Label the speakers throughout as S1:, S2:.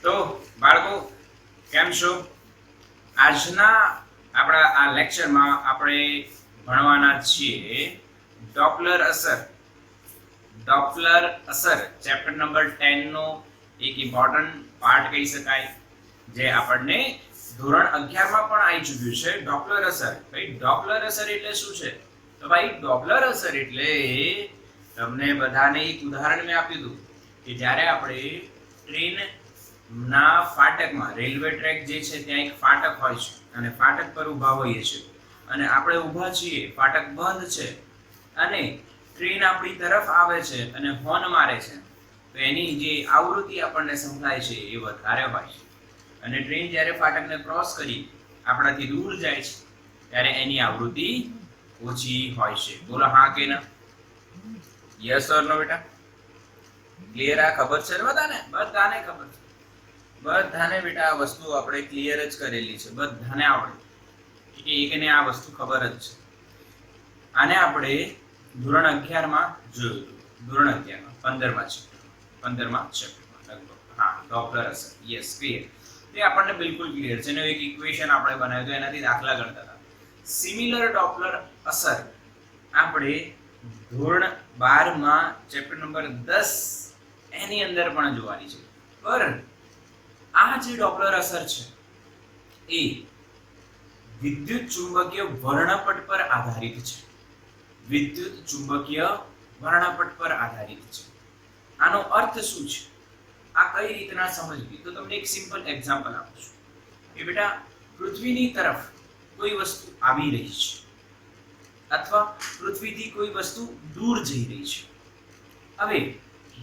S1: તો બાળકો કેમ છો? આજના આપણા આ લેક્ચરમાં આપણે ભણવાના છીએ ડોપલર અસર. ડોપલર અસર ચેપ્ટર નંબર 10 નો એક ઇમ્પોર્ટન્ટ પાર્ટ કહી શકાય, જે આપણને ધોરણ 11 માં પણ આવી ચૂક્યું છે. ડોપલર અસર. ભાઈ ડોપલર અસર એટલે શું છે? તો ભાઈ ડોપલર અસર એટલે તમને બધાને એક ઉદાહરણ મેં આપ્યું હતું કે જ્યારે આપણે ટ્રેન ના ફાટકમાં, રેલવે ટ્રેક જે છે ત્યાં એક ફાટક હોય છે અને ફાટક પર ઊભા હોઈએ છીએ અને આપણે ઊભા છીએ, ફાટક બંધ છે અને ટ્રેન આપણી તરફ આવે છે અને હોર્ન મારે છે, તો એની જે આવૃત્તિ આપણને સંભળાય છે એ વધારે હોય છે અને ટ્રેન જ્યારે ફાટકને ક્રોસ કરી આપણાથી દૂર જાય છે ત્યારે એની આવૃત્તિ ઓછી હોય છે. બોલો હા કે ના? યસ ઓર નો બેટા? ક્લિયર? આ ખબર છે બધાને? બધાને ખબર છે. બધાને બેટા આ વસ્તુ આપણે ક્લિયર જ કરેલી છે, બધાને આવડે કે એકને આ વસ્તુ ખબર જ છે. આને આપણે ધોરણ 11 માં જોયું હતું. ધોરણ 11 માં 15માં ચેપ્ટરમાં લગભગ. હા, ડોપલર અસર. Yes, clear. તે આપણને બિલકુલ ક્લિયર છે. એનો એક ઇક્વેશન આપણે બનાવ્યું તો એનાથી દાખલા ગણતા હતા. સિમિલર ડોપલર અસર આપણે ધોરણ 12 માં ચેપ્ટર નંબર 10 એની અંદર પણ જોવાની છે. પર આ જે ડોપલર અસર છે એ વિદ્યુત ચુંબકીય વર્ણપટ પર આધારિત છે. વિદ્યુત ચુંબકીય વર્ણપટ પર આધારિત છે. આનો અર્થ શું છે? આ કઈ રીતના સમજવી? તો તમને એક સિમ્પલ એક્ઝામ્પલ આપું છું કે બેટા પૃથ્વીની તરફ કોઈ વસ્તુ આવી રહી છે અથવા પૃથ્વીથી કોઈ વસ્તુ દૂર જઈ રહી છે. હવે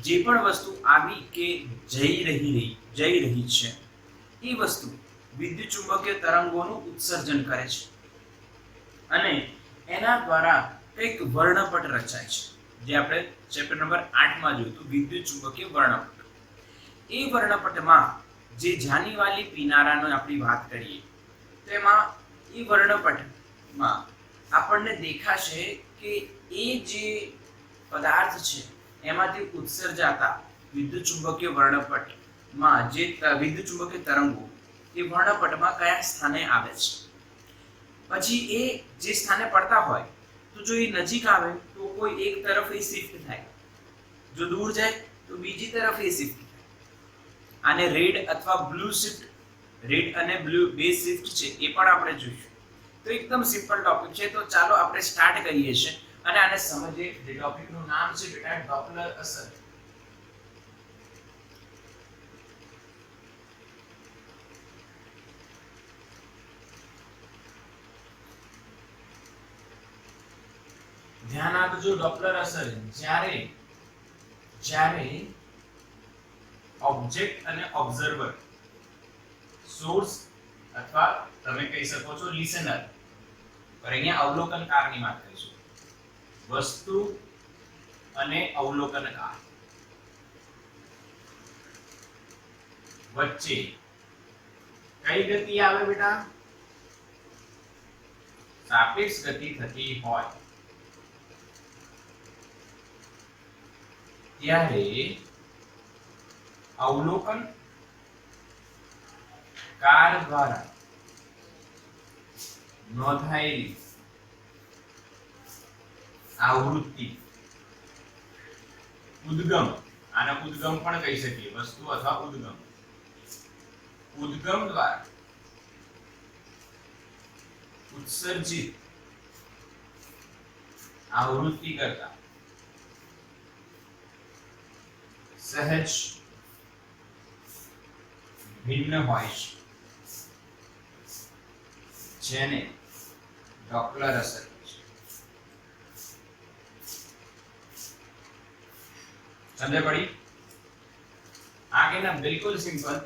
S1: જે પણ વસ્તુ આવી કે જઈ રહી છે એ વસ્તુ વિદ્યુત ચુંબકીય તરંગોનું ઉત્સર્જન કરે છે અને એના દ્વારા એક વર્ણપટ રચાય છે, જે આપણે ચેપ્ટર નંબર 8 માં જોયું હતું, વિદ્યુત ચુંબકીય વર્ણપટ. એ વર્ણપટમાં જે જાનીવાલી પીનારાનો આપણી વાત કરીએ તેમાં એ વર્ણપટમાં આપણને દેખાશે કે એ જે પદાર્થ છે એમાંથી ઉત્સર્જાતા વિદ્યુત ચુંબકીય વર્ણપટમાં જે વિદ્યુત ચુંબકીય તરંગો એ વર્ણપટમાં કયા સ્થાને આવે છે. પછી એ જે સ્થાને પડતા હોય તો જો એ નજીક આવે તો કોઈ એક તરફ એ શિફ્ટ થાય, જો દૂર જાય તો બીજી તરફ એ શિફ્ટ થાય. આને રેડ અથવા બ્લુ શિફ્ટ, રેડ અને બ્લુ બે શિફ્ટ છે એ પણ આપણે જોઈશું. તો એકદમ સિમ્પલ ટોપિક છે, તો ચાલો આપણે સ્ટાર્ટ કરીએ છીએ અને આને સમજીએ. જે ટોપિકનું નામ છે બેટા ડોપલર અસર. ધ્યાન આપજો. ડોપલર અસર જ્યારે ઓબ્જેક્ટ અને ઓબ્ઝર્વર, સોર્સ અથવા તમે કહી શકો છો લિસનર, પર અહીંયા અવલોકનકારની વાત કરીશું. વસ્તુ અને અવલોકનકાર વચ્ચે કઈ ગતિ આવે બેટા? સાપેક્ષ ગતિ થતી હોય ત્યારે અવલોકનકાર દ્વારા નોંધાયેલી આવૃત્તિ ઉદ્ગમ, આને ઉદ્ગમ પણ કહી શકીએ, વસ્તુ અથવા ઉદ્ગમ દ્વારા ઉત્સર્જિત આવૃત્તિ કરતા સહેજ ભિન્ન હોય છે, જેને ડોપલર અસર કહે છે. સમજ પડી? આગળના બિલકુલ સિમ્પલ.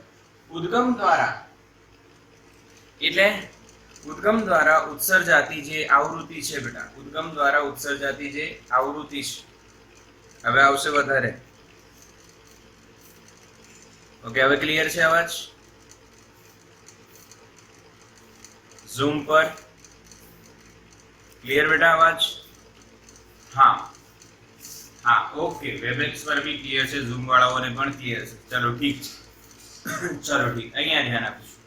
S1: ઉદ્ગમ દ્વારા એટલે ઉદ્ગમ દ્વારા ઉત્સર્જાતી જે આવૃત્તિ છે બેટા, ઉદ્ગમ દ્વારા ઉત્સર્જાતી જે આવૃત્તિ છે. હવે આવશે વધારે. ઓકે, હવે ક્લિયર છે અવાજ? ઝૂમ પર ક્લિયર બેટા અવાજ? હા હા, ઓકે. વેબએક્સ પર બી ક્લિયર છે, ઝૂમ વાળાઓને પણ ક્લિયર છે. ચલો ઠીક છે. ચલો ઠીક, અહીંયા ધ્યાન આપીશું.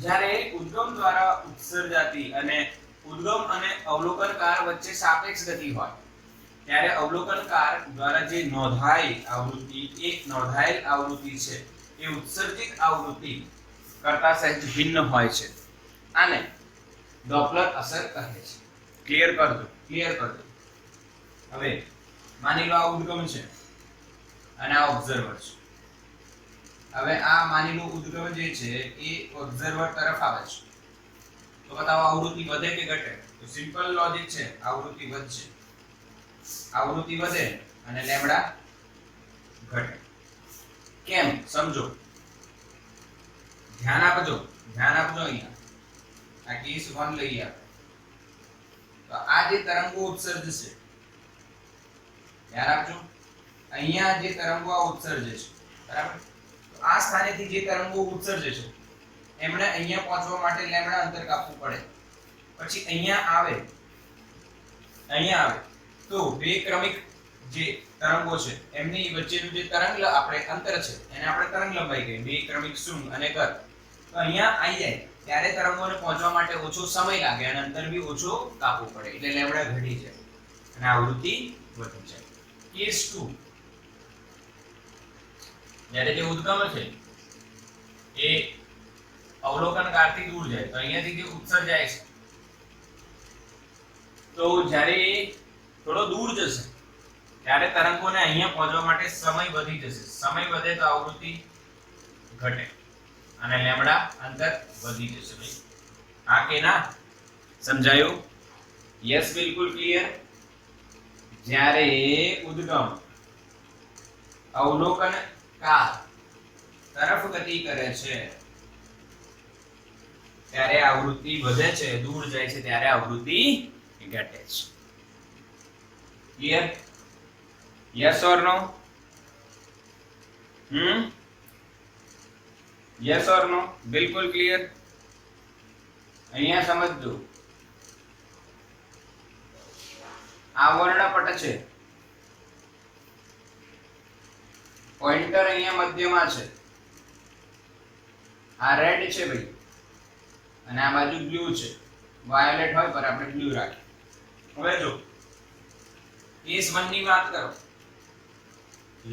S1: જ્યારે ઉદ્ગમ દ્વારા ઉત્સર્જાતી અને ઉદ્ગમ અને અવલોકનકાર વચ્ચે સાપેક્ષ ગતિ હોય ત્યારે અવલોકનકાર દ્વારા જે નોંધાયેલ આવૃત્તિ છે એ ઉત્સર્જિત આવૃત્તિ કરતા સહેજ ભિન્ન હોય છે. આને ડોપલર અસર કહે છે. ક્લિયર કરજો. હવે માની લો આ ઉદ્ગમ છે અને આ ઓબ્ઝર્વર છે. હવે આ માની લો ઉદ્ગમ જે છે એ ઓબ્ઝર્વર તરફ આવે છે, તો બતાવો આવૃત્તિ વધે કે ઘટે? તો સિમ્પલ લોજિક છે, આવૃત્તિ વધશે. આવૃત્તિ વધે અને લેમ્ડા ઘટે. કેમ સમજો, ધ્યાન આપજો અહીંયા. આ કેસ 1 લઈએ આપણે. તો આ જે તરંગો ઉત્સર્જશે, ધ્યાન આપજો, અહીંયા જે તરંગો ઉત્સર્જે છે, બરાબર? તો આ સ્થાનેથી જે તરંગો ઉત્સર્જે છે એમણે અહીંયા પહોંચવા માટે લેમ્ડા અંતર કાપવું પડે. પછી અહીંયા આવે તો બે ક્રમિક જે તરંગો છે એમની વચ્ચેનું જે તરંગ આપણે અંતર છે એને આપણે તરંગ લંબાઈ કહીએ. બે ક્રમિક શૃંગ અને કર. તો અહીંયા આવી જાય ત્યારે તરંગોને પહોંચવા માટે ઓછો સમય લાગે અને અંતર બી ઓછો કાપવું પડે, એટલે લેમ્ડા ઘટી જાય અને આવૃત્તિ વધી જાય. કેસ 2, જ્યારે જે ઉદ્ગમ છે એ અવલોકનકારથી દૂર જાય, તો અહીંયાથી જે ઉત્સર્જાય છે તો જ્યારે થોડો દૂર જશે ત્યારે તરંગોને અહીંયા પહોંચવા માટે સમય વધી જશે. સમય વધે તો આવૃત્તિ ઘટે અને લેમ્ડા અંતર વધી જશે. ભાઈ આ કે ના સમજાયું? યસ, બિલકુલ ક્લિયર. જ્યારે ઉદ્ગમ અવલોકનકાર તરફ ગતિ કરે છે ત્યારે આવૃત્તિ વધે છે, દૂર જાય છે ત્યારે આવૃત્તિ ઘટે છે. Clear? Yes or no? Yes or no? બિલકુલ ક્લિયર. અહીંયા સમજજો, આ વર્ણપટ છે, પોઇન્ટર અહીંયા મધ્યમાં છે, આ રેડ છે ભાઈ અને આ બાજુ બ્લુ છે. વાયોલેટ હોય પર આપણે બ્લુ રાખીએ. હવે જો કેસ 1 ની વાત કરો,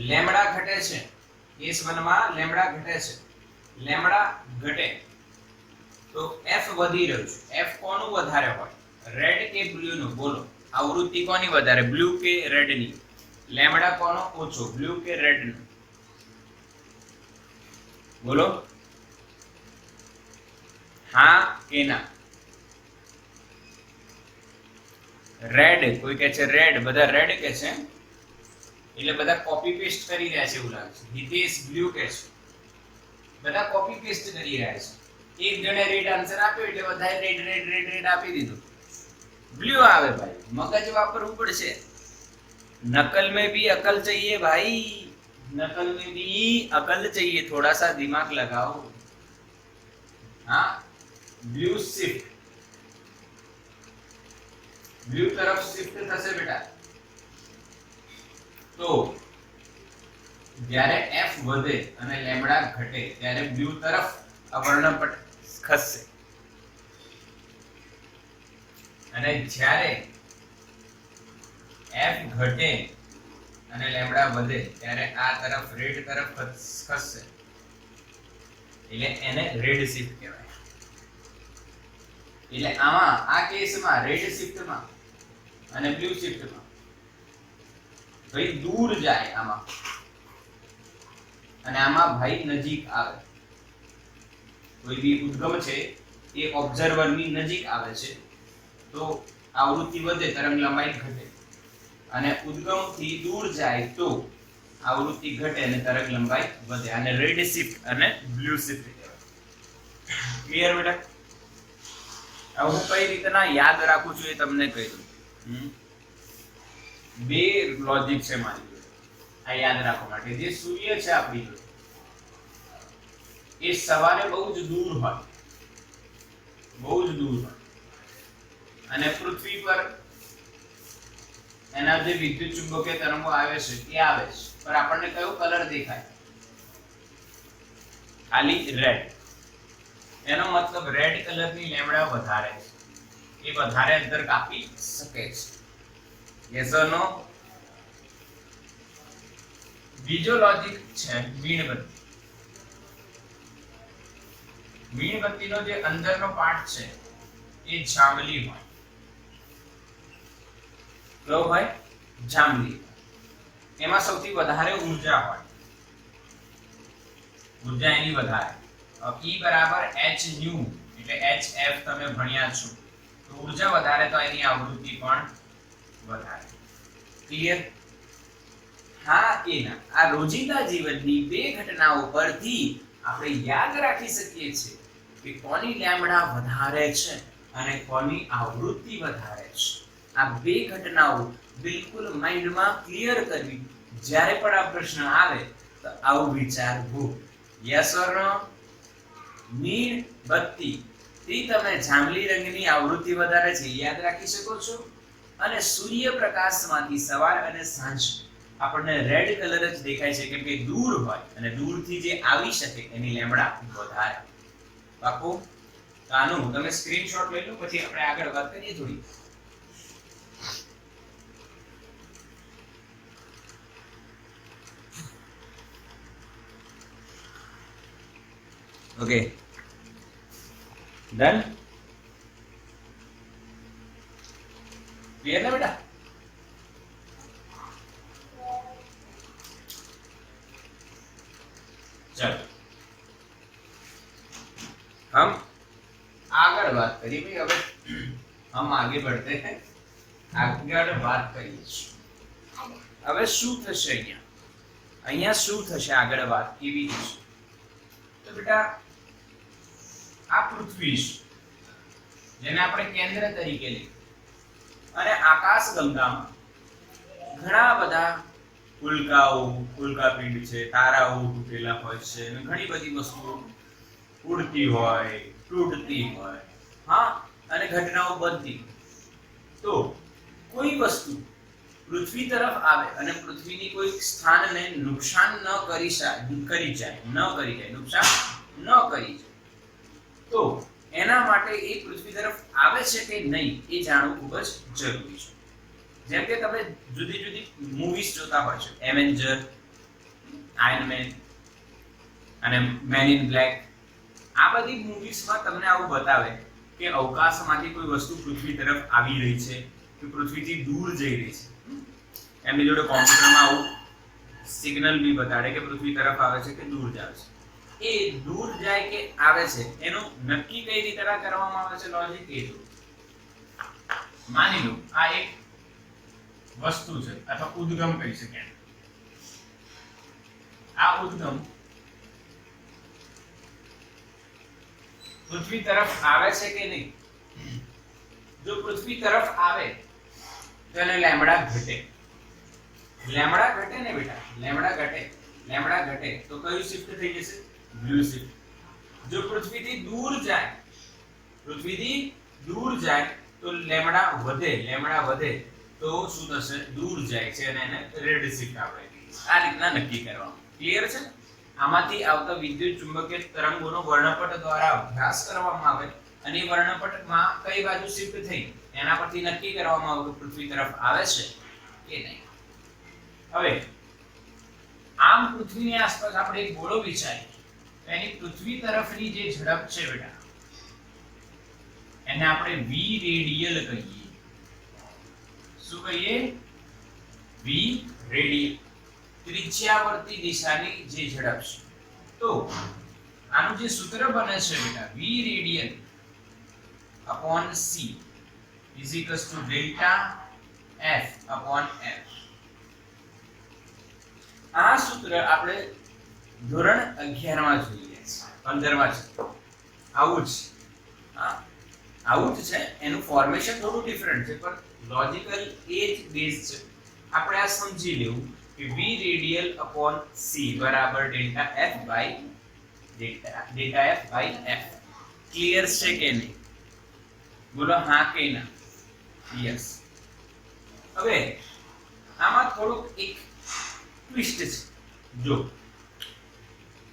S1: લેમ્ડા ઘટે છે. કેસ 1 માં લેમ્ડા ઘટે છે. લેમ્ડા ઘટે તો f વધી રહ્યું છે. f કોનું વધારે હોય, રેડ કે બ્લુ નું? બોલો, આવૃત્તિ કોની વધારે, બ્લુ કે રેડ ની? લેમ્ડા કોનો ઓછો, બ્લુ કે રેડ નો? બોલો, હા કે ના? રેડ, કોઈ કહે છે રેડ, બધા રેડ કે છે એટલે બધા કોપી પેસ્ટ કરી રહ્યા છે એવું લાગે છે. હિતેશ બ્લુ કે છે, બધા કોપી પેસ્ટ કરી રહ્યા છે. એક જણે રેડ આન્સર આપ્યો એટલે બધાએ રેડ આપી દીધું. બ્લુ આવે ભાઈ, મગજ વાપરવું પડશે. नकल में भी अकल चाहिए भाई, नकल में भी अकल चाहिए, थोड़ा सा दिमाग लगाओ. हाँ, ब्लू शिफ्ट, ब्लू तरफ शिफ्ट થશે બેટા. તો જ્યારે f વધે અને લેમ્ડા ઘટે ત્યારે બ્લુ તરફ આ વર્ણપટ ખસશે અને જ્યારે f ઘટે અને લેમ્ડા વધે ત્યારે આ તરફ રેડ તરફ ખસશે, એટલે એને રેડ શિફ્ટ કહેવાય. એટલે આમાં આ કેસમાં રેડ શિફ્ટમાં અને બ્લુ શિફ્ટમાં ભાઈ દૂર જાય આમાં અને આમાં ભાઈ નજીક આવે. કોઈ બી ઉદ્ગમ છે એ ઓબ્ઝર્વર ની નજીક આવે છે તો આવૃત્તિ વધે, તરંગ લંબાઈ ઘટે, અને ઉદ્ગમ થી દૂર જાય તો આવૃત્તિ ઘટે અને તરંગ લંબાઈ વધે. આને રેડ શિફ્ટ અને બ્લુ શિફ્ટ કહેવાય. ક્લિયર બેટા? હવે હું કઈ રીતના યાદ રાખું છું એ તમને કહી દઉં. બે લોજિક છે મારી જોડે આ યાદ રાખવા માટે. જે સૂર્ય છે આપણી જોડે એ સવારે બહુ જ દૂર હોય, બહુ જ દૂર હોય, અને પૃથ્વી પર એના જે વિદ્યુત ચુંબકીય તરંગો આવે છે એ આવે છે, પણ આપણને કયો કલર દેખાય? ખાલી રેડ, એનો મતલબ રેડ કલરની લેમડા વધારે છે, એ વધારે અંતર કાપી શકે છે. યસ ઓર નો? બીજો લોજિક છે મીણબત્તી. મીણબત્તીનો જે અંદરનો પાર્ટ છે એ જાંબલી હોય. કેવો હોય? જાંબલી. એમાં સૌથી વધારે ઊર્જા હોય, ઊર્જા એની વધારે. E બરાબર h ન્યુ એટલે hf તમે ભણ્યા છો, તો ઊર્જા વધારે તો એની આવૃત્તિ પણ વધારે. ક્લિયર? હા કે ના? આ રોજિંદા જીવનની બે ઘટનાઓ પરથી આપણે યાદ રાખી શકીએ છીએ કે કોની લેમ્બડા વધારે છે અને કોની આવૃત્તિ વધારે છે. આ બે ઘટનાઓ બિલકુલ માઇન્ડમાં ક્લિયર કરવી. જ્યારે પણ આ પ્રશ્ન આવે તો આવું વિચારવું. યસ ઓર નો? મીણબત્તી થી તમે જાંબલી રંગની આવૃત્તિ વધારે છે યાદ રાખી શકો છો, અને સૂર્યપ્રકાશમાંથી સવાર અને સાંજ આપણને રેડ કલર જ દેખાય છે કેમ કે દૂર હોય અને દૂરથી જે આવી શકે એની લેમ્બડા વધારે. પાકું? આનું તમે સ્ક્રીનશોટ લઈ લો, પછી આપણે આગળ વાત કરીએ થોડી. Okay, done? ક્લિયર ना बेटा? चलो हम आगे बात करिए भाई. अब हम आगे बढ़ते हैं, આગળ વાત કરીએ છીએ. હવે શું થશે અહીંયા શું થશે, આગળ વાત કેવી થશે? તો બેટા આ પૃથ્વી છે જેને આપણે કેન્દ્ર તરીકે લઈએ, અને આકાશ ગંગામાં ઘણા બધા ઉલ્કાઓ, ઉલ્કાપિંડ છે, તારાઓ તૂટેલા હોય છે, અને ઘણી બધી વસ્તુઓ ઉડતી હોય, તૂટતી હોય, હા, અને ઘટનાઓ બનતી. તો કોઈ વસ્તુ પૃથ્વી તરફ આવે અને પૃથ્વીની કોઈ સ્થાનને નુકસાન ન કરી જાય, નુકસાન ન કરી જાય, તો એના માટે એ પૃથ્વી તરફ આવે છે કે નહીં એ જાણવું ખૂબ જ જરૂરી છે. જેમ કે તમે જુદી જુદી મૂવીઝ જોતા હોય છો, એવેન્જર, આયર્ન મેન અને મેન ઇન બ્લેક. આ બધી મૂવીઝમાં તમને આવું બતાવે કે અવકાશમાંથી કોઈ વસ્તુ પૃથ્વી તરફ આવી રહી છે કે પૃથ્વીથી દૂર જઈ રહી છે. એમની જોડે કોમ્પ્યુટરમાં આવું સિગ્નલ બી બતાડે કે પૃથ્વી તરફ આવે છે કે દૂર જાય છે. એ દૂર જાય કે આવે છે એનું નક્કી કઈ રીતે કરવામાં આવે છે લોજિક એ જો. માની લો આ એક વસ્તુ છે અથવા ઉદ્ગમ કહી શકાય. આ ઉદ્ગમ પૃથ્વી તરફ આવે છે કે નહીં? જો પૃથ્વી તરફ આવે તો એને લેમ્બડા ઘટે. લેમ્બડા ઘટે ને બેટા, લેમ્બડા ઘટે તો કયું શિફ્ટ થઈ જશે? Blue shift. જો પૃથ્વીથી દૂર જાય તો લેમ્બડા વધે તો શું થશે? દૂર જાય છે અને એને રેડ શિફ્ટ આપણે કહીએ. આ રીતના નક્કી કરવાનું. ક્લિયર છે? આમાંથી આવતા વિદ્યુત ચુંબકીય તરંગોનો વર્ણપટ દ્વારા અભ્યાસ કરવામાં આવે અને એ વર્ણપટમાં કઈ બાજુ શિફ્ટ થઈ એના પરથી નક્કી કરવામાં આવે કે પૃથ્વી તરફ આવે છે કે નહીં. હવે આમ પૃથ્વીની આસપાસ આપણે એક ગોળો વિચારીએ તો એની પૃથ્વી તરફની જે ઝડપ છે બેટા એને આપણે v રેડિયલ કહીએ. શું કહીએ? v રેડિયલ, ત્રિજ્યાવર્તી દિશાની જે ઝડપ છે. તો આનું જે સૂત્ર બને છે બેટા v radial upon c is equals to delta f upon f. આ સૂત્ર આપણે ધોરણ 11 માં જોઈએ છે, 15 માં છે. આવું જ છે. એનું ફોર્મેશન થોડું ડિફરન્ટ છે પણ લોજિકલ એ જ બેઝ છે. આપણે આ સમજી લેવું કે v રેડિયલ upon c બરાબર delta f by f. Clear છે કે નહીં? બોલો હા કે ના? યસ. હવે આમાં થોડુંક એક ટ્વિસ્ટ છે. જો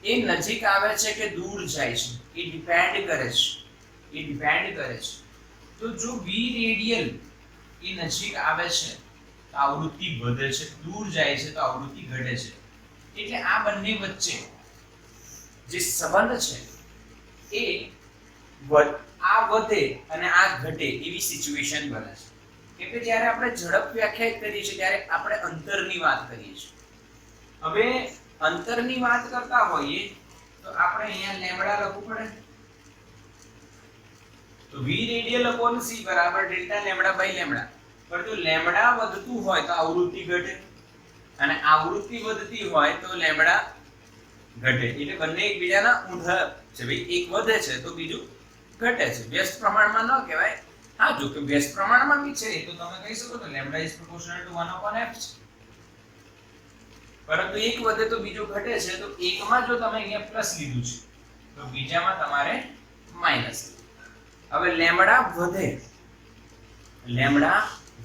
S1: એ નજીક આવે છે કે દૂર જાય છે એ ડિપેન્ડ કરે છે તો જો v રેડિયલ એ નજીક આવે છે તો આવૃત્તિ વધે છે, દૂર જાય છે તો આવૃત્તિ ઘટે છે. એટલે આ બંને વચ્ચે જે સંબંધ છે એ આ વધે અને આ ઘટે એવી સિચ્યુએશન બને છે. એટલે જ્યારે આપણે ઝડપ વ્યાખ્યાયિત કરીએ છીએ ત્યારે આપણે અંતરની વાત કરીએ છીએ. હવે અંતરની વાત કરતા હોઈએ તો આપણે અહીંયા લેમ્બડા લખવું પડે. તો v રેડિયલ upon c બરાબર ડેલ્ટા લેમ્બડા બાય લેમ્બડા. પર જો લેમ્બડા વધતું હોય તો આવૃત્તિ ઘટે અને આવૃત્તિ વધતી હોય તો લેમ્બડા ઘટે. એટલે બંને એકબીજાના ઊંધા છે. ભાઈ એક વધે છે તો બીજું ઘટે છે. વ્યસ્ત પ્રમાણમાં ન કહેવાય. હા, જો કે વ્યસ્ત પ્રમાણમાં બી છે તો તમે કહી શકો તો lambda is proportional two 1 upon f છે. પરંતુ એક વધે તો બીજો ઘટે છે તો એકમાં જો તમે અહીંયા પ્લસ લીધું છે તો બીજામાં તમારે માઈનસ. હવે લેમ્બડા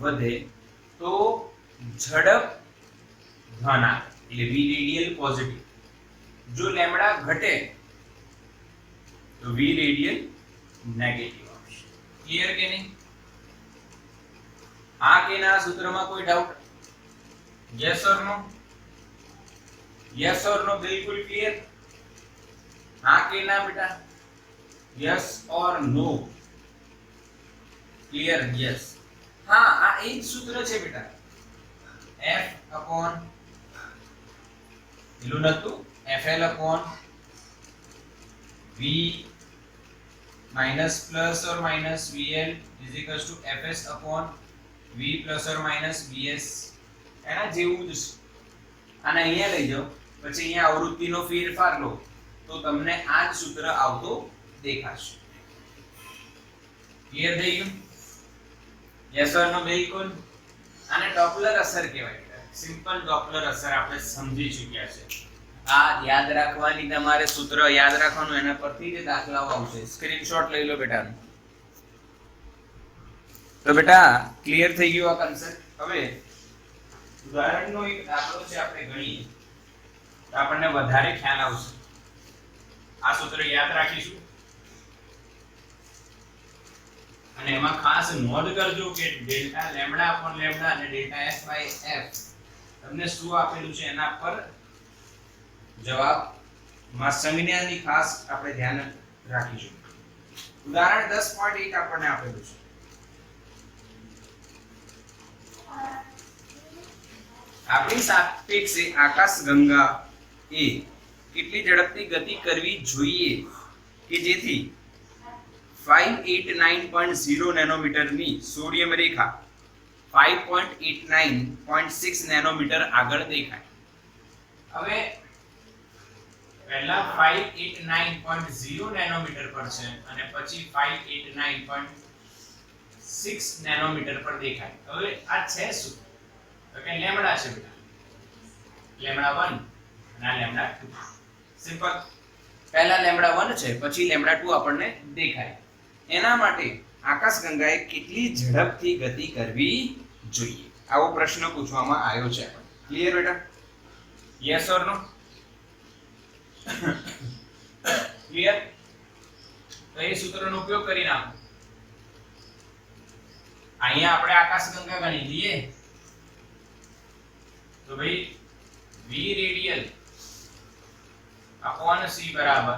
S1: વધે તો ઝડપ ધન આવે એટલે v રેડિયલ પોઝિટિવ. જો લેમ્બડા ઘટે તો v રેડિયલ નેગેટિવ આવશે. ક્લિયર કે નહીં? આ કે ના સૂત્રમાં કોઈ doubt? Yes or no? Yes or no बिल्कुल क्लियर? हाँ के ना बेटा? Yes or no? Clear? Yes. हाँ, आ एक सूत्र છે બેટા. f upon પેલું નતું fl upon v minus plus or minus vl is equals to fs upon v plus or minus vs. એના જેવું જ છે. અને અહીંયા લઈ જાઓ પછી અહીંયા આવૃત્તિનો ફેરફાર લો તો તમને આ જ સૂત્ર આવતો દેખાશે. ક્લિયર થઈ ગયું? Yes or no? બિલકુલ. આને ડોપલર અસર કહેવાય. સિમ્પલ ડોપલર અસર આપણે સમજી ચૂક્યા છે. આ યાદ રાખવાની, તમારે સૂત્ર યાદ રાખવાનું, એના પરથી જે દાખલાઓ આવશે. સ્ક્રીનશોટ લઈ લો બેટા. તો બેટા ક્લિયર થઈ ગયું આ કન્સેપ્ટ? હવે ઉદાહરણનો એક દાખલો છે, આપણે ગણીએ તો આપણને વધારે ખ્યાલ આવશે. આ સૂત્ર યાદ રાખીશું અને એમાં ખાસ નોંધ કરજો કે ડેલ્ટા લેમ્બડા અપોન લેમ્બડા અને ડેલ્ટા s બાય f તમને શું આપેલું છે એના પર જવાબમાં સંજ્ઞાની ખાસ આપણે ધ્યાન રાખીશું. ઉદાહરણ 10.1 આપણને આપેલું છે. આપણી સાપેક્ષે આકાશગંગા એ કેટલી ઝડપથી ગતિ કરવી જોઈએ કે જેથી 589.0 નેનોમીટરની સોડિયમ રેખા 5.89.6 નેનોમીટર આગળ દેખાય. હવે પહેલા 589.0 નેનોમીટર પર છે અને પછી 589.6 નેનોમીટર પર દેખાય. હવે આ છે શું? તો કે લેમ્બડા છે બેટા. લેમ્બડા 1 અને લેમ્બડા 2. સિમ્પલ. પહેલા લેમ્બડા 1 છે પછી લેમ્બડા 2 આપણને દેખાય. એના માટે આકાશગંગાએ કેટલી ઝડપથી ગતિ કરવી જોઈએ? આવો પ્રશ્ન પૂછવામાં આવ્યો છે. ક્લિયર બેટા? Yes or no? ક્લિયર? તો એ સૂત્રનો ઉપયોગ કરી નાખો. અહીંયા આપણે આકાશગંગા ગણી લઈએ તો ભાઈ v રેડિયલ upon c બરાબર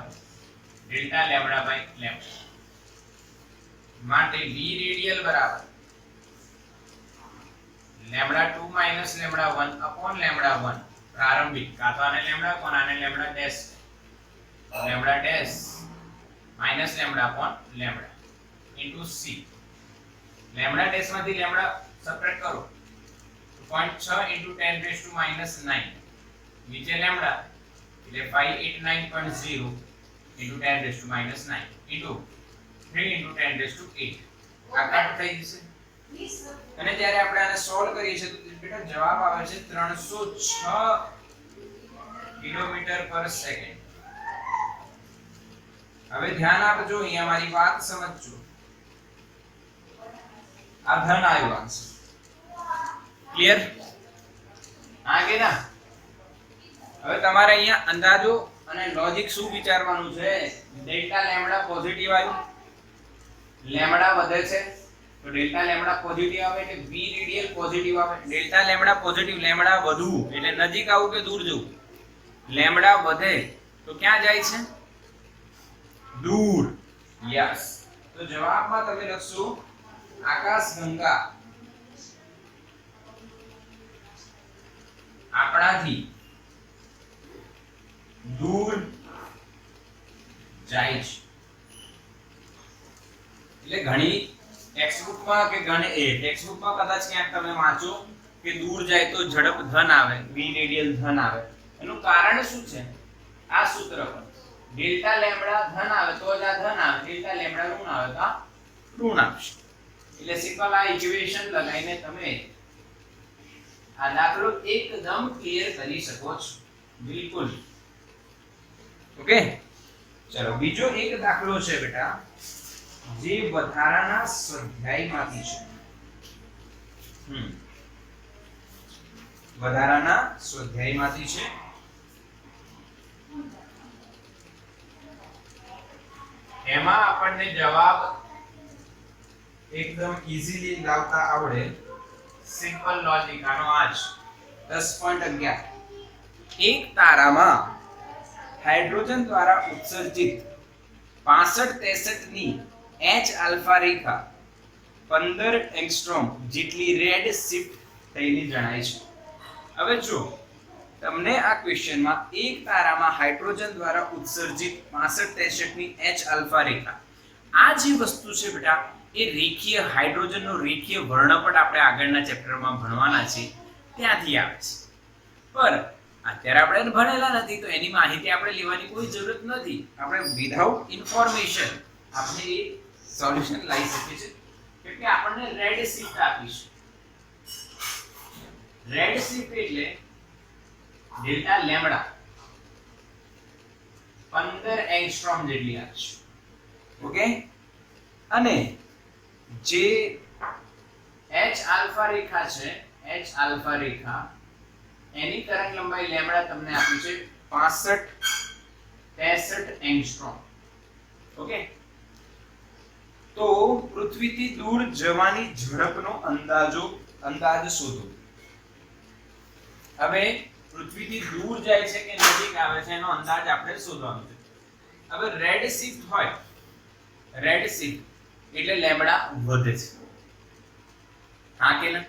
S1: ડેલ્ટા લેમ્બડા બાય લેમ્બડા. માટે v રેડિયલ બરાબર lambda 2 minus lambda 1 upon lambda 1 પ્રારંભિક. કાં તો આને લેમ્બડા upon આને lambda dash. Lambda dash minus lambda upon lambda into c. Lambda dash માંથી લેમ્બડા સબટ્રેક્ટ કરો 0.6 into 10 raised to minus 9. નીચે લેમ્બડા એટલે 589.0 into 10 raised to minus 9 into 3 into 10 raised to 8. આ કટ થઈ જશે. અને જ્યારે આપણે આને સોલ્વ કરીએ છીએ તો બેટા જવાબ આવે છે 306 કિલોમીટર પર સેકન્ડ. હવે ધ્યાન આપજો, અહીંયા મારી વાત સમજજો. આ ધન આવ્યો આન્સર. ક્લિયર? આગે ના? હવે તમારે અહીંયા અને લોજિક શું વિચારવાનું છે? ડેલ્ટા લેમ્બડા પોઝિટિવ આવ્યું, લેમ્બડા વધે છે તો ડેલ્ટા લેમ્બડા પોઝિટિવ આવે એટલે v રેડિયલ પોઝિટિવ આવે. ડેલ્ટા લેમ્બડા પોઝિટિવ, લેમ્બડા વધવું એટલે નજીક આવું કે દૂર જવું? લેમ્બડા વધે તો ક્યાં જાય છે? દૂર. યસ. તો જવાબમાં તમે લખશો આકાશગંગા આપણાથી દૂર જાય છે. એટલે ઘણી ટેક્સ્ટબુકમાં કે ટેક્સ્ટબુકમાં કદાચ ક્યાંક તમે વાંચો કે દૂર જાય તો ઝડપ ધન આવે, v રેડિયલ ધન આવે. એનું કારણ શું છે? આ સૂત્ર પર ડેલ્ટા લેમ્બડા ધન આવે તો જ આ ધન આવે, ડેલ્ટા લેમ્બડા ઋણ આવે તો આ ઋણ આવશે. એટલે સિમ્પલ આ ઇક્વેશન લગાવીને તમે આ દાખલો એકદમ ક્લિયર કરી શકો છો. બિલકુલ. ઓકે, ચલો બીજો એક દાખલો છે બેટા, જે વધારાના સ્વાધ્યાયમાંથી છે. વધારાના સ્વાધ્યાયમાંથી છે. એમાં આપણને જવાબ એકદમ ઈઝીલી લાવતા આવડે. સિમ્પલ લોજિક આનો આજ 10.11 એક તારામાં હાઇડ્રોજન દ્વારા ઉત્સર્જિત 65-63 ની H આલ્ફા રેખા 15 એંગસ્ટ્રોમ જેટલી રેડ શિફ્ટ થયેલી જણાય છે. હવે જો તમને આ ક્વેશ્ચનમાં એક તારામાં હાઇડ્રોજન દ્વારા ઉત્સર્જિત 65-63 ની H આલ્ફા રેખા, આ જે વસ્તુ છે બેટા એ રેખીય હાઇડ્રોજનનો રેખીય વર્ણપટ આપણે આગળના ચેપ્ટરમાં ભણવાના છે ત્યાંથી આવે છે. પર અત્યારે આપણે ભણેલા નથી તો એની માહિતી આપણે લેવાની કોઈ જરૂરત નથી. આપણે વિધાઉટ ઇન્ફોર્મેશન આપણે એ સોલ્યુશન લઈ શકીએ છીએ. એટલે આપણને રેડ શિફ્ટ આપી છે. રેડ શિફ્ટ એટલે ડેલ્ટા લેમ્બડા 15 એંગસ્ટ્રોમ જેટલી આવશે. ઓકે, અને જે H આલ્ફા રેખા છે, H આલ્ફા રેખા એની તરંગ લંબાઈ લેમ્બડા તમને આપી છે 65-63 એંગસ્ટ્રોમ. ઓકે, તો પૃથ્વીથી દૂર જવાની ઝડપનો અંદાજ શોધો. હવે પૃથ્વીથી દૂર જાય છે કે નજીક આવે છે એનો અંદાજ આપણે શોધવાનો છે. હવે રેડ શિફ્ટ હોય, રેડ શિફ્ટ એટલે લેમ્બડા વધે છે. હા કે ના?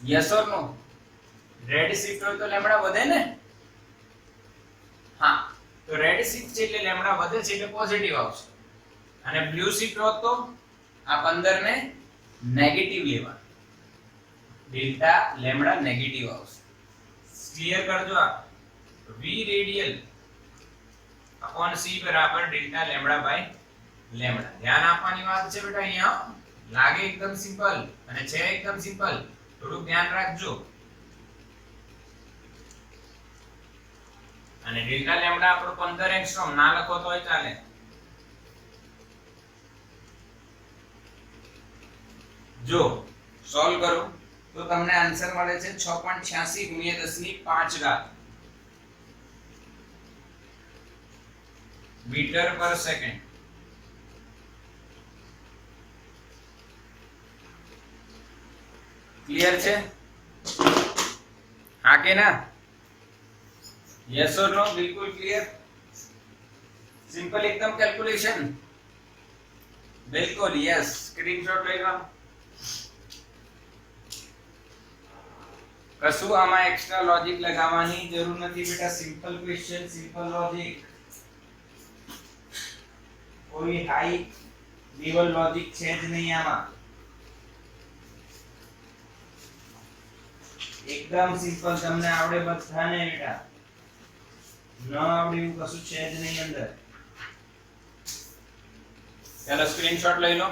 S1: Yes or no? Red shift હોય તો લેમ્બડા વધે ને? હા, તો રેડ શિફ્ટ છે એટલે લેમ્બડા વધે છે એટલે પોઝિટિવ આવશે. અને બ્લુ શિફ્ટ હોત તો આ 15 ને નેગેટિવ લેવા, ડેલ્ટા લેમ્બડા નેગેટિવ આવશે. ક્લિયર કરજો. આ v રેડિયલ અપોન c બરાબર ડેલ્ટા લેમ્બડા બાય લેમ્બડા. ધ્યાન આપવાની વાત છે બેટા. અહીંયા લાગે એકદમ સિમ્પલ અને છે એકદમ સિમ્પલ, થોડું ધ્યાન રાખજો. અને ડેલ્ટા લેમ્બડા આપણો 15 એંગસ્ટ્રોમ ના લખો તોય ચાલે. જો સોલ્વ કરો તો તમને આન્સર મળે છે 6.86 ગુણ્યા 10 ની 5 ઘાત મીટર પર સેકન્ડ. ક્લિયર છે? હા કે ના? Yes or no? બિલકુલ ક્લિયર. સિમ્પલ એકદમ કેલ્ક્યુલેશન. બિલકુલ યસ. સ્ક્રીનશોટ લઈ લો. કશું આમાં એક્સ્ટ્રા લોજિક લગાવવાની જરૂર નથી બેટા. Simple question, simple logic. કોઈ હાઈ લેવલ લોજિક છે જ નહીં આમાં. એકદમ સિમ્પલ. તમને આવડે બધાને બેટા. ન આવડે એવું કશું છે જ નહીં અંદર. ચાલો સ્ક્રીનશોટ લઈ લો.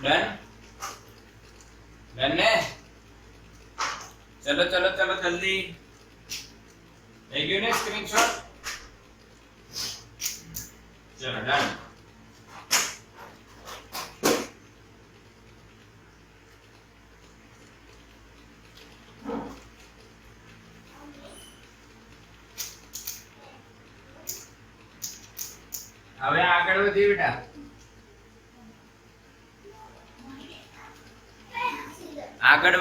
S1: डन डन ने चलो चलो चलो जल्दी થઈ ગયું ને સ્ક્રીનશોટ? ચલો ડન. હવે આગળ વધીએ બેટા. આગળ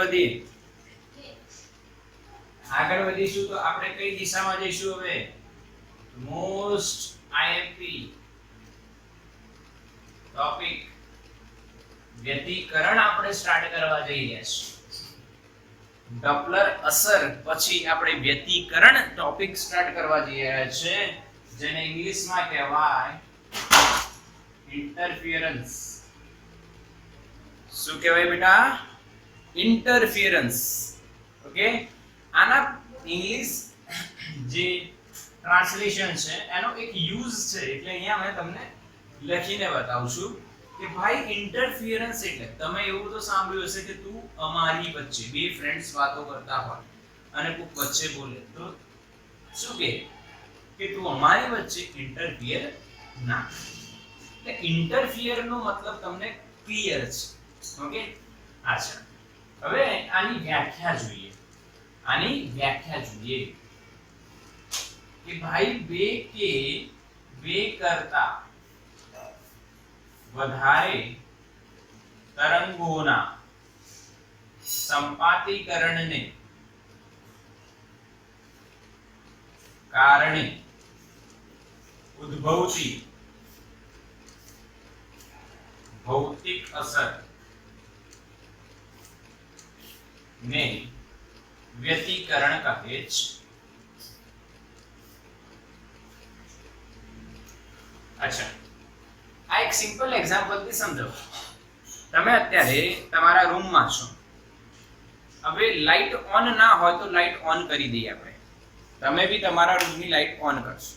S1: વધીશું તો આપણે કઈ દિશામાં જઈશું હવે? મોસ્ટ આઈએમપી ટોપિક વ્યતિકરણ આપણે સ્ટાર્ટ કરવા જઈ રહ્યા છીએ. ડોપલર અસર પછી આપણે વ્યતિકરણ ટોપિક સ્ટાર્ટ કરવા જઈ રહ્યા છે, જેને ઇંગ્લિશમાં કહેવાય ઇન્ટરફિયરન્સ. શું કહેવાય બેટા? ઇન્ટરફિયરન્સ. ઓકે, આના ઇંગ્લિશ જે ટ્રાન્સલેશન છે એનો એક યુઝ છે, એટલે અહીંયા મેં તમને લખીને બતાવું છું કે ભાઈ ઇન્ટરફિયરન્સ એટલે તમે એવું તો સાંભળ્યું હશે કે તું અમારી વચ્ચે, બે ફ્રેન્ડ્સ વાતો કરતા હોય અને કોક વચ્ચે બોલે તો શું કહે કે તું અમારી વચ્ચે ઇન્ટરફિયર ના. એટલે ઇન્ટરફિયર નો મતલબ તમને ક્લિયર છે. ઓકે, અચ્છા, હવે આની વ્યાખ્યા જોઈએ. કે ભાઈ બે કે બે કરતા વધારે તરંગોના સંપાતીકરણને કારણે ઉદ્ભવતી ભૌતિક અસર ને વ્યતિકરણ કહે છે. અચ્છા, આ એક સિમ્પલ એક્ઝામ્પલ થી સમજો. તમે અત્યારે તમારા રૂમમાં છો. હવે લાઈટ ઓન ના હોય તો લાઈટ ઓન કરી દઈએ આપણે. તમે બી તમારા રૂમની લાઈટ ઓન કરશો.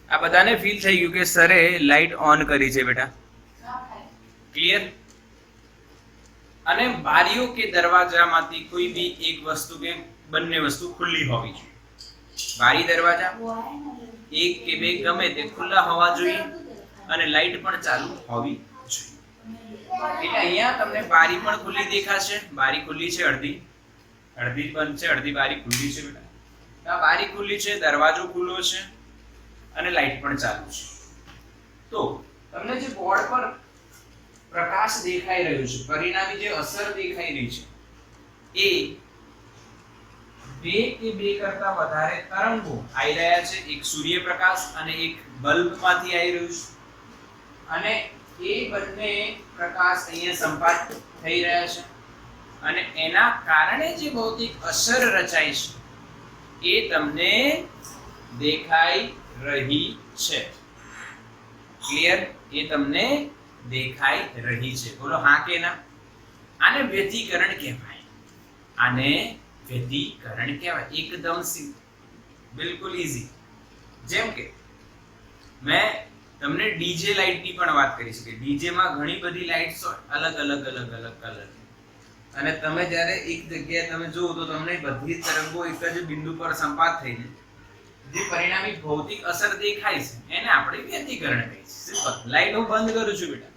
S1: આ બધાને ફીલ થઈ ગયું કે સરે લાઈટ ઓન કરી છે બેટા? ક્લિયર? અને બારીઓ કે દરવાજામાંથી કોઈ બી એક વસ્તુ કે બંને વસ્તુ ખુલ્લી હોવી જોઈએ. બારી દરવાજા એક કે બે ગમે તે ખુલ્લા હોવા જોઈએ અને લાઈટ પણ ચાલુ હોવી જોઈએ. એટલે અહીંયા તમને બારી પણ ખુલ્લી દેખાશે. બારી ખુલ્લી છે, અડધી બંધ છે, અડધી બારી ખુલ્લી છે બેટા. આ બારી ખુલ્લી છે, દરવાજો ખુલ્લો છે અને લાઈટ પણ ચાલુ છે. તો તમને જે બોર્ડ પર પ્રકાશ દેખાઈ રહ્યું છે, પરિણામી જે અસર દેખાઈ રહી છે, એ બે કે બે કરતા વધારે તરંગો આવી રહ્યા છે. એક સૂર્યપ્રકાશ અને એક બલ્બમાંથી આવી રહ્યું છે, અને એ બંને પ્રકાશ અહીંયા સંપાત થઈ રહ્યા છે અને એના કારણે જે ભૌતિક અસર રચાય છે એ તમને દેખાઈ રહી છે. ક્લિયર? એ તમને દેખાઈ રહી છે. બોલો હા કે ના? આને વ્યતિકરણ કહેવાય. એકદમ સિમ્પલ, બિલકુલ ઈઝી. જેમ કે મેં તમને ડીજે લાઇટ ની પણ વાત કરી છે કે ડીજે માં ઘણી બધી લાઇટ્સ હોય, અલગ અલગ કલર, અને તમે જ્યારે એક જગ્યાએ તમે જુઓ તો તમને બધી તરંગો એક જ બિંદુ પર સંપાત થઈને જે પરિણામી ભૌતિક અસર દેખાય છે એને આપણે વ્યતિકરણ કહીએ છીએ. સિમ્પલ. લાઈટ હું બંધ કરું છું બેટા.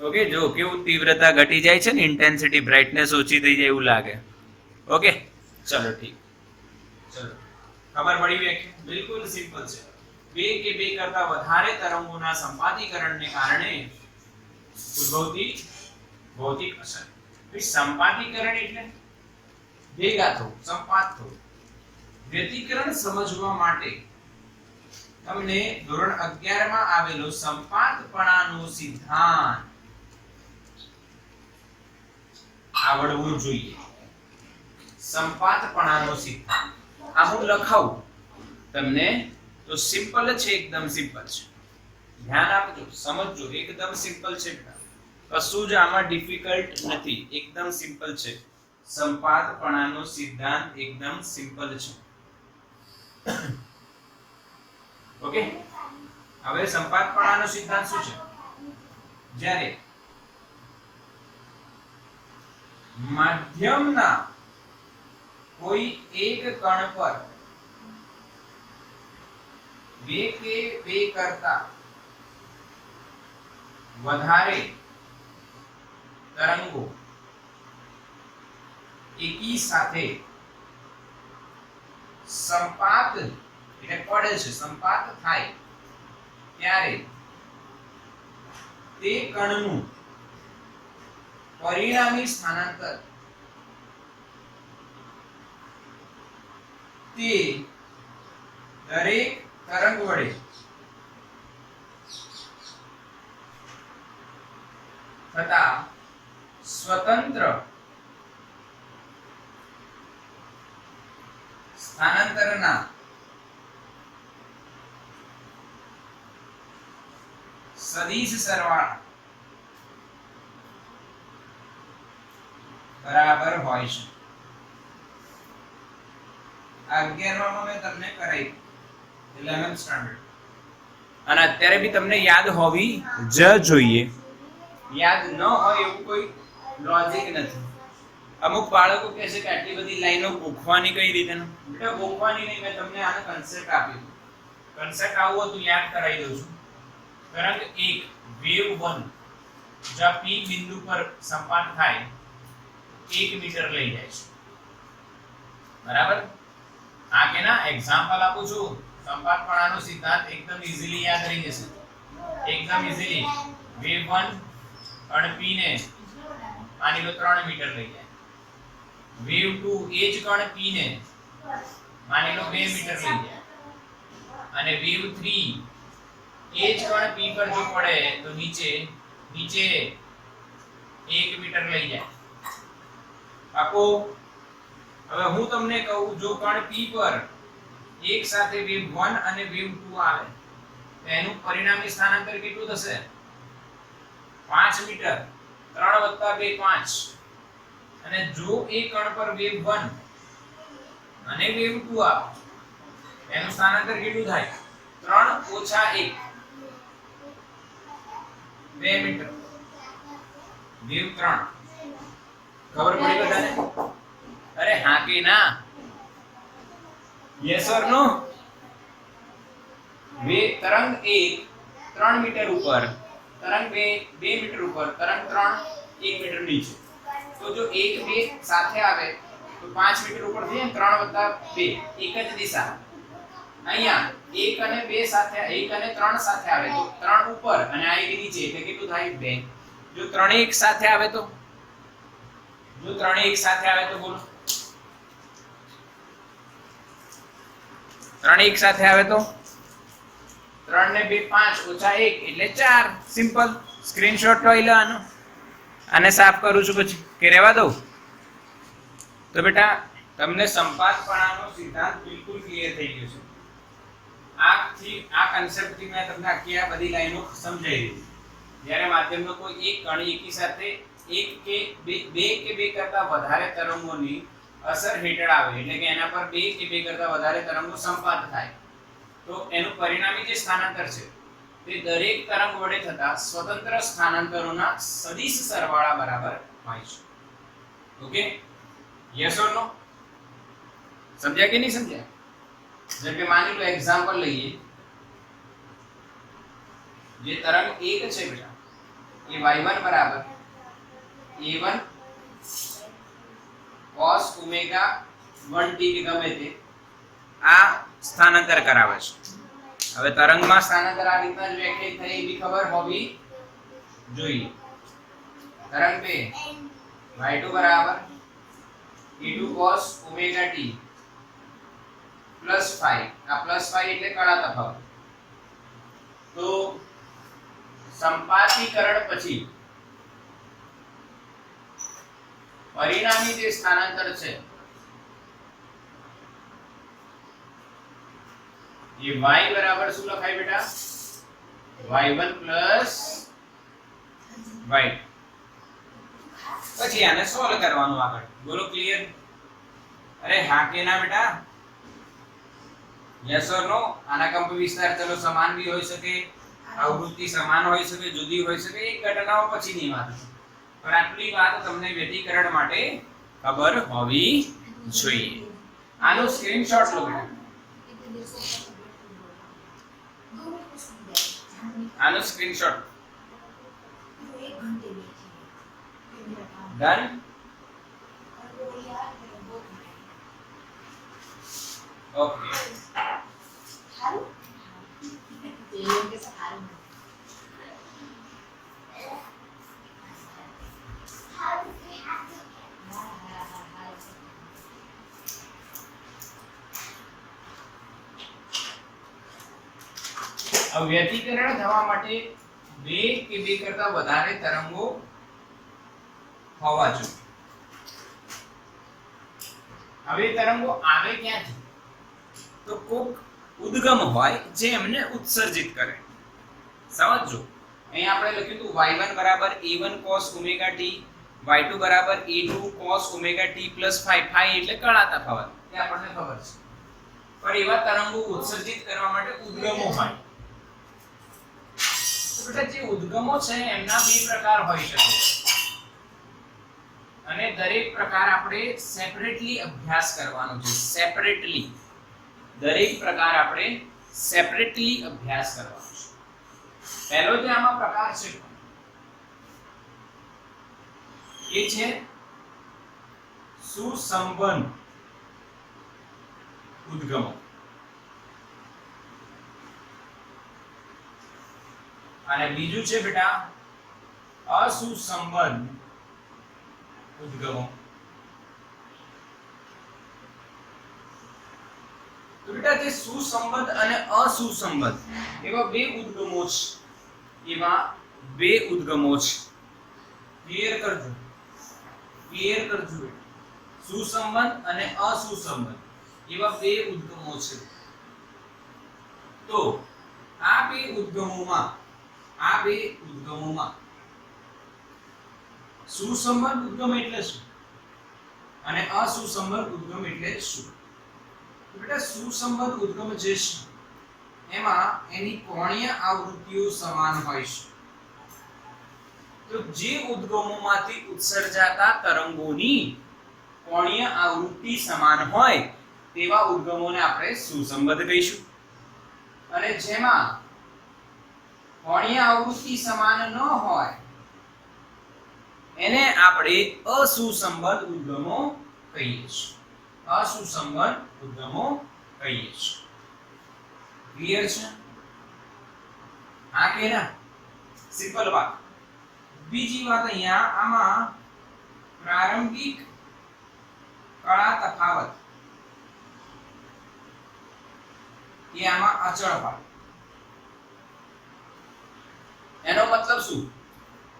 S1: ઓકે, જો કેવું તીવ્રતા ઘટી જાય છે ને, ઇન્ટેન્સિટી, બ્રાઇટનેસ ઓછી થઈ જાય એવું લાગે. ઓકે, ચલો ઠીક. ચલો, ખબર પડી વ્યાખ્યા? બિલકુલ સિમ્પલ છે. બે કે બે કરતા વધારે તરંગોના સંપાતીકરણને કારણે ઉદ્ભવતી ભૌતિક અસર. સંપાતીકરણ એટલે ભેગા થવું, સંપાત થવું. વ્યતિકરણ સમજવા માટે તમને ધોરણ 11 માં આવેલો સંપાતપણાનો સિદ્ધાંત આવડવું જોઈએ. સંપાતપણાનો સિદ્ધાંત આ હું લખાવું તમને તો સિમ્પલ છે, એકદમ સિમ્પલ છે. ધ્યાન આપજો, સમજજો, એકદમ સિમ્પલ છે. કશું જ આમાં ડિફિકલ્ટ નથી, એકદમ સિમ્પલ છે. સંપાતપણાનો સિદ્ધાંત એકદમ સિમ્પલ છે. ઓકે, હવે સંપાતપણાનો સિદ્ધાંત શું છે? જ્યારે માધ્યમના કોઈ એક કણ પર બે કે બે કરતા વધારે તરંગો એકી સાથે સંપાત એટલે પડે છે, સંપાત થાય ત્યારે તે કણનું પરિણામી સ્થાનાંતર તે દરેક તરંગ વડે થતા સ્વતંત્ર સ્થાનાંતરના સદિશ સરવાળા બરાબર હોય છે. 11માં મેં તમને કરાવી 11th સ્ટાન્ડર્ડ, અને અત્યારે બી તમને યાદ હોવી જ જોઈએ. યાદ ન હોય એવું કોઈ લોજિક નથી. અમુક બાળકો કહે છે કે આટલી બધી લાઈનો ગોખવાની કઈ રીતે ને? બેટા ગોખવાની નહીં, મેં તમને આનો કન્સેપ્ટ આપ્યો. કન્સેપ્ટ આવું હતું, યાદ કરાવી દઉં છું. તરંગ 1 વેવ 1 જ્યાં પી બિંદુ પર સંપાત થાય 1 મીટર લઈ જાય છે, બરાબર? આ કે ના એક્ઝામ્પલ આપું છું, સંપાતપણાનો સિદ્ધાંત એકદમ ઈઝીલી યાદ રહી જશે. એકદમ ઈઝીલી. વેવ 1 કણ પી ને માની લો 3 મીટર લઈ જાય. વેવ 2 એ જ કણ પી ને માની લો 2 મીટર લઈ જાય. અને વેવ 3 એ જ કણ પી પર જો પડે તો નીચે 1 મીટર લઈ જાય. પાકો? હવે હું તમને કહું, જો કણ પી પર એક સાથે વેવ 1 અને વેવ 2 આવે તો એનું પરિણામી સ્થાનાંતર કેટલું થશે? 5 મીટર. 3 + 2 5. અને જો એક કણ પર વેવ 1 અને વેવ 2 આવે એનું સ્થાનાંતર કેટલું થાય? 3 - 1 2 મીટર. વેવ 3. ખબર પડી બધાને? અરે હા કે ના? યસ ઓર નો? તરંગ 1 3 મીટર ઉપર, તરંગ 2 2 મીટર ઉપર, તરંગ 3 1 મીટર નીચે. તો જો 1 2 સાથે આવે તો 5 મીટર ઉપર થઈ જાય. 3 + 2 એક જ દિશા. અહીંયા 1 અને 2 સાથે, 1 અને 3 સાથે આવે તો 3 ઉપર અને આ 1 નીચે, એટલે કેટલું થાય? 2. જો 3 એક સાથે આવે તો, જો 3 એક સાથે આવે તો બોલો, 3 એક સાથે આવે તો 3 ને 2 5 - 1 એટલે 4. સિમ્પલ. સ્ક્રીનશોટ લઈ લો આનો. આને સાફ કરું છું પછી કે રહેવા દઉં? તો બેટા તમને સંપાતપણાનો સિદ્ધાંત બિલકુલ ક્લિયર થઈ ગયો છે. આ કન્સેપ્ટથી મેં તમને આખી આ બધી લાઈનો સમજાવી દીધી. જ્યારે માધ્યમનો કોઈ એક કણ એકી સાથે એક કે બે કરતા વધારે તરંગોની અસર હેઠળ આવે, એટલે કે એના પર 2 કે 2 કરતા વધારે તરંગો સંપાત થાય, તો એનું પરિણામી જે સ્થાનાંતર છે તે દરેક તરંગ વડે થતા સ્વતંત્ર સ્થાનાંતરોના સદિશ સરવાળા બરાબર હોય છે. ઓકે? યસ ઓર નો? સમજ્યા કે નહીં સમજ્યા? જેમ કે માની લો એક્ઝામ્પલ લઈએ, જે તરંગ 1 છે બેટા એ y1 બરાબર a1 cos ઓમેગા 1t કે ગમે તે આ સ્થાનાંતર કરાવે છે. હવે તરંગમાં સ્થાનાંતર આ રીતના જ વ્યાખ્યાયિત થઈ એવી ખબર હોવી જોઈએ. તરંગ 2 y2 બરાબર a2 cos ઓમેગા t +5. આ +5 એટલે કણા તફાવત. તો સંપાતીકરણ પછી પરિણામી જે સ્થાનાંતર છે એ y બરાબર શું લખાય બેટા? y1 + y2. પછી આને સોલ્વ કરવાનું આગળ. બોલો ક્લિયર? અરે હા કે ના બેટા? યસ ઓર નો? આના કંપ વિસ્તાર ચલો સમાન भी હોઈ શકે, આવૃત્તિ સમાન હોઈ શકે, જુદી હોઈ શકે, એક ઘટનાઓ પછીની વાત છે. પણ આટલી વાત તમને વ્યતિકરણ માટે ખબર હોવી જોઈએ. આનો સ્ક્રીનશોટ લો બેટા. આનો સ્ક્રીનશોટ. ડન? ઓકે. હવે વ્યતિકરણ થવા માટે બે કે બે કરતા વધારે તરંગો હોવા જોઈએ. હવે તરંગો આવે ક્યાંથી? તો કોક ઉદ્ગમ હોય જે એમને ઉત્સર્જિત કરે. સમજો, અહીં આપણે લખ્યું હતું y1 બરાબર a1 cos omega t, y2 બરાબર a2 cos ઓમેગા t + 5. 5 એટલે કણા તફાવત, એ આપણને ખબર છે. પણ એવા તરંગો ઉત્સર્જિત કરવા માટે ઉદ્ગમો હોય. તો બેટા જે ઉદ્ગમો છે એમના બે પ્રકાર હોઈ શકે અને દરેક પ્રકાર આપણે સેપરેટલી અભ્યાસ કરવાનો છે. સેપરેટલી દરેક પ્રકાર આપણે સેપરેટલી અભ્યાસ કરવાનો છે. પહેલો જે આમાં પ્રકાર છે એ છે સુસંબંધ ઉદ્ગમો. અને બીજું છે બેટા અસુસંબંધ ઉદ્ગમો. તો બેટા જે સુસંબંધ અને અસુસંબંધ એવા બે ઉદ્ગમો છે. એવા બે ઉદ્ગમો છે. ક્લિયર કરજો, ક્લિયર કરજો બેટા. સુસંબંધ અને અસુસંબંધ એવા બે ઉદ્ગમો છે. તો આ બે ઉદ્ગમોમાં સુસંબંધ ઉદ્ગમ એટલે શું અને અસુસંબંધ ઉદ્ગમ એટલે શું? તો બેટા સુસંબંધ ઉદ્ગમ જે છે એમાં એની કોણીય આવૃત્તિઓ સમાન હોય છે. તો જે ઉદ્ગમોમાંથી ઉત્સર્જાતા તરંગોની કોણીય આવૃત્તિ સમાન હોય તેવા ઉદ્ગમોને આપણે સુસંબંધ કહીશું. અને જેમાં કોણીય આવૃત્તિ સમાન ન હોય એને આપણે અસુસંબંધ ઉદ્ગમો કહીએ છીએ. અસુસંબંધ ઉદ્ગમો કહીએ છીએ. ક્લિયર છે? હા કે ના? સિમ્પલ વાત. બીજી વાત અહીંયા આમાં પ્રારંભિક કળા તફાવત એ આમાં અચળ હોય. એનો મતલબ શું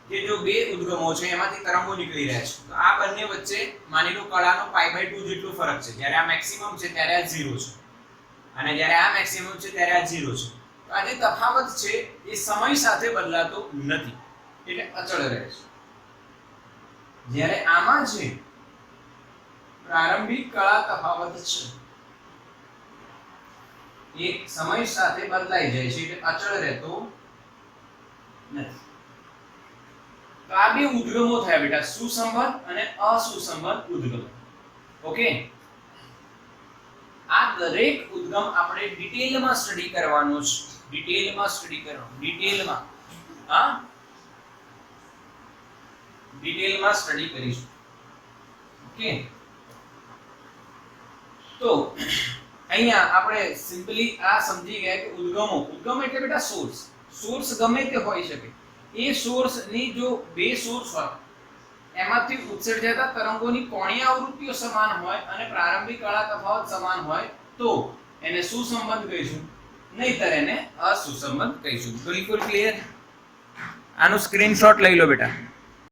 S1: કે જો બે ઉદ્ગમો છે એમાંથી તરંગો નીકળી રહ્યા છે તો આ બંને વચ્ચે માની લો કળાનો π/2 જેટલો ફરક છે. જ્યારે આ મેક્સિમમ છે ત્યારે આ 0 છે અને જ્યારે આ મેક્સિમમ છે ત્યારે આ 0 છે. તો આ જે તફાવત છે એ સમય સાથે બદલાતો નથી એટલે અચળ રહે છે. જ્યારે આમાં છે પ્રારંભિક કળા તફાવત છે એ સમય સાથે બદલાઈ જાય છે એટલે અચળ રહેતો નથી. તો આ બે ઉદ્ગમો થયા બેટા, સુસંબંધ અને અસુસંબંધ ઉદ્ગમ. ઓકે, આ દરેક ઉદ્ગમ આપણે ડિટેલમાં સ્ટડી કરવાનો છે. ડિટેલમાં સ્ટડી કરવાનો, ડિટેલમાં. હા, ડિટેલમાં સ્ટડી કરીશું. ઓકે, તો અહીંયા આપણે સિમ્પલી આ સમજી ગયા કે ઉદ્ગમ એટલે બેટા સોર્સ ગમે તે હોઈ શકે. એ સોર્સ ની જો બે સોર્સ હોય એમાંથી ઉત્સર્જાતા તરંગોની કોણીય આવૃત્તિઓ સમાન હોય અને પ્રારંભિક કળા તફાવત સમાન હોય તો એને સુસંબંધ કહીશું, નહીતર એને અસુસંબંધ કહીશું. બિલકુલ ક્લિયર? આનો સ્ક્રીનશોટ લઈ લો બેટા.